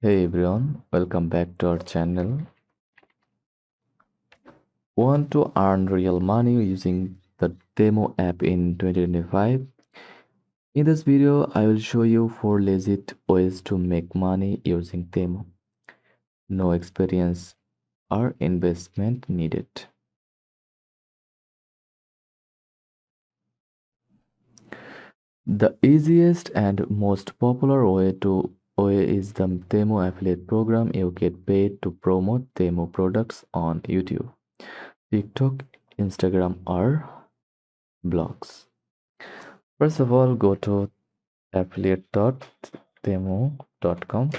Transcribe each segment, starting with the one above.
Hey everyone, welcome back to our channel. Want to earn real money using the Temu app in 2025? In this video, I will show you 4 legit ways to make money using Temu. No experience or investment needed. The easiest and most popular way is the Temu affiliate program. You get paid to promote Temu products on YouTube, TikTok, Instagram, or blogs. First of all, go to affiliate.temu.com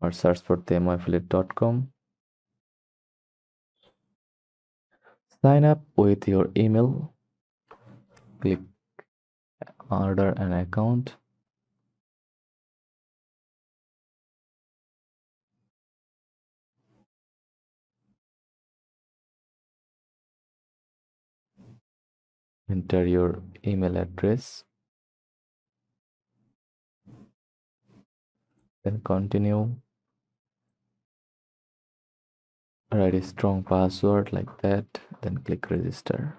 or search for temuaffiliate.com. Sign up with your email, click order an account, enter your email address, then continue, write a strong password like that, then click register.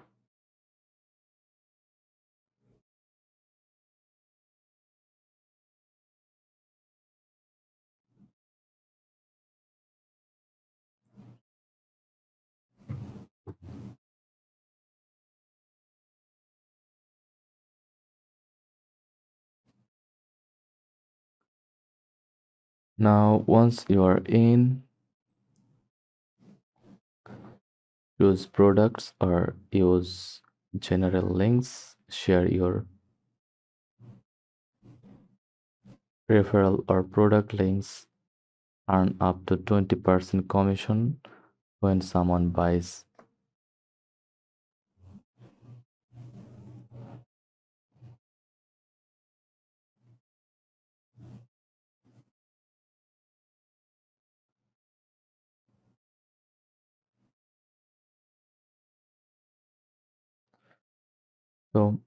Now, once you are in, use products or use general links, share your referral or product links, earn up to 20% commission when someone buys. So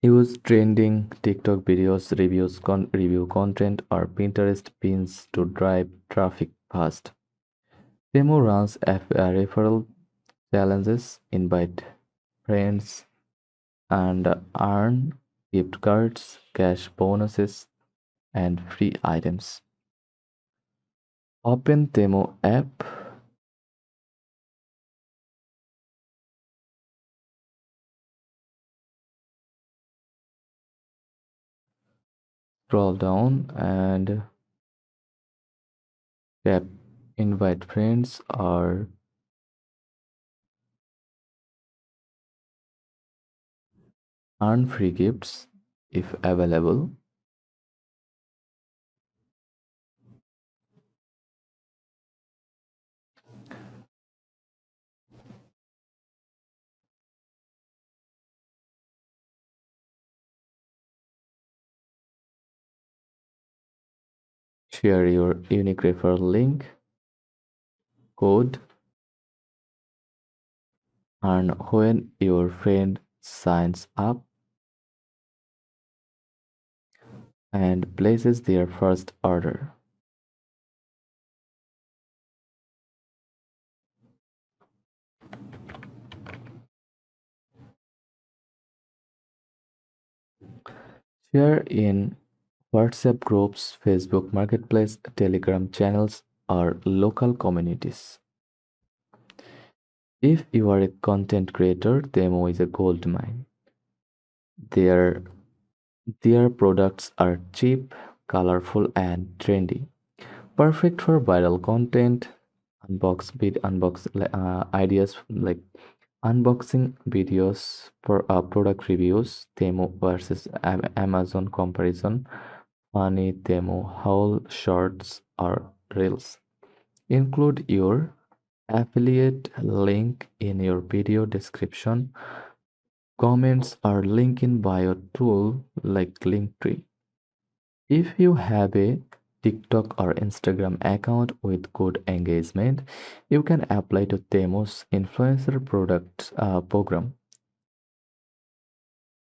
use trending TikTok videos, review content, or Pinterest pins to drive traffic fast. Temu runs referral challenges, invite friends, and earn gift cards, cash bonuses, and free items. Open Temu app, scroll down, and tap invite friends or earn free gifts if available. Share your unique referral link, code, and when your friend signs up and places their first order. Share in WhatsApp groups, Facebook Marketplace, Telegram channels, or local communities. If you are a content creator, Temu is a gold mine. Their, their products are cheap, colorful, and trendy. Perfect for viral content, ideas like unboxing videos for product reviews, Temu versus Amazon comparison, funny Temu haul shorts or reels. Include your affiliate link in your video description, comments, or link in bio tool like Linktree. If you have a TikTok or Instagram account with good engagement, you can apply to Temu's influencer product program.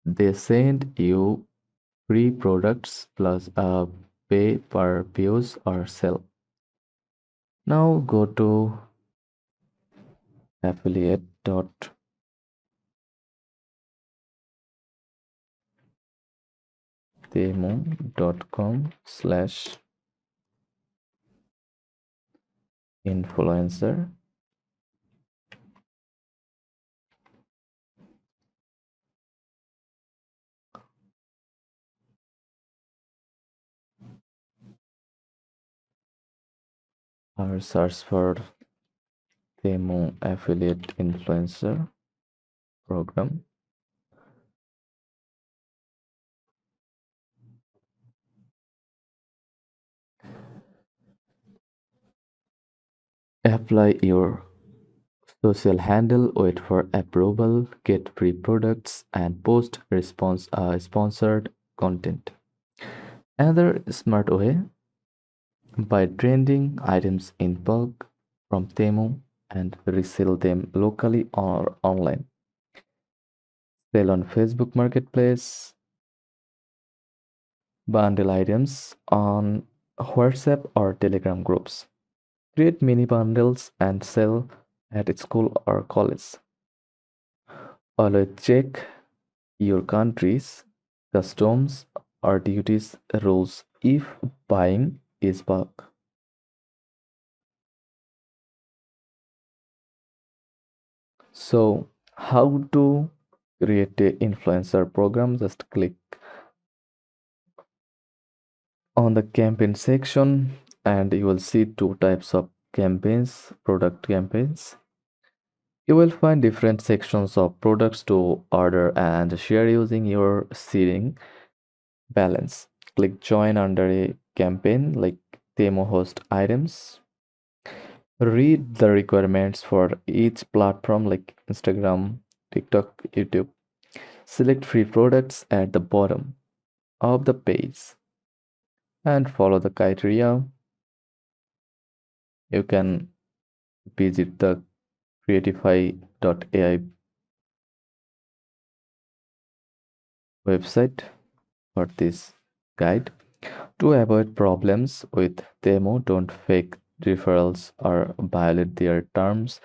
They send you free products plus pay per views or sell. Now go to affiliate.temu.com/influencer. Or search for Temu affiliate influencer program. Apply your social handle, wait for approval, get free products, and post response sponsored content. Another smart way: buy trending items in bulk from Temu and resell them locally or online. Sell on Facebook Marketplace, bundle items on WhatsApp or Telegram groups. Create mini bundles and sell at school or college. Always check your country's customs or duties rules if buying is bulk. So, how to create a influencer program? Just click on the campaign section and you will see two types of campaigns, product campaigns. You will find different sections of products to order and share using your seeding balance. Click join under a campaign like Temo host items. Read the requirements for each platform like Instagram, TikTok, YouTube. Select free products at the bottom of the page and follow the criteria. You can visit the creatify.ai website for this guide. To avoid problems with Temu, don't fake referrals or violate their terms.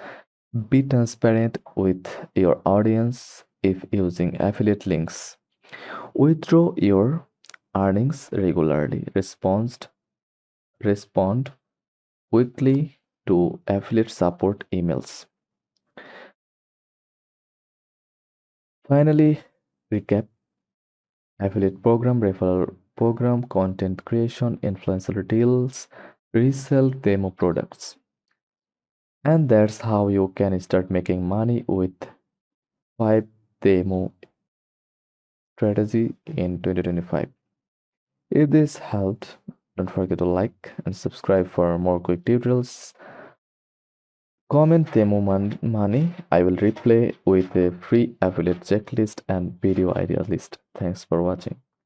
Be transparent with your audience if using affiliate links. Withdraw your earnings regularly. Respond quickly to affiliate support emails. Finally, recap: affiliate program, referral program, content creation, influencer deals, resell demo products. And that's how you can start making money with 5 demo strategy in 2025. If this helped, don't forget to like and subscribe for more quick tutorials. Comment Temu money. I will replay with a free affiliate checklist and video idea list. Thanks for watching.